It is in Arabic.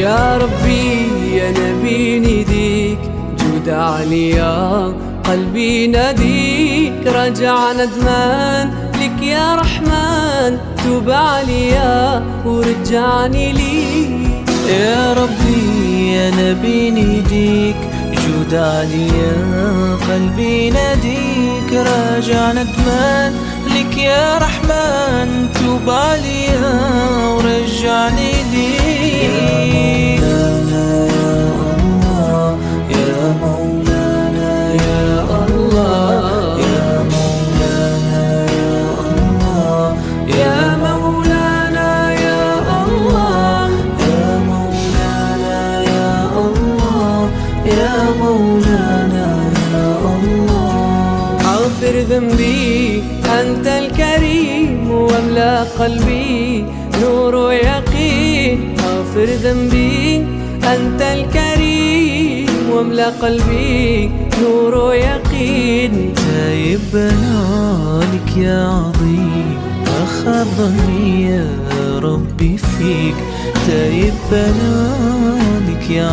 يا ربي يا نبي نديك جود عليا قلبي ناديك رجع ندمان لك يا رحمن توب عليا ورجعني ليك. يا ربي يا نبي نديك جود عليا قلبي ناديك راجع ندمان لك يا رحمن توب عليا ورجعني ليك. يا مولانا يا الله يا مولانا يا مولانا يا الله يا مولانا يا الله يا مولانا يا الله. اغفر ذنبي أنت الكريم واملأ قلبي نور ويقين. اغفر ذنبي أنت الكريم واملأ قلبي نور ويقين. تايب بنالك يا عظيم أخذ ظني يا ربي فيك. تايب بنالك يا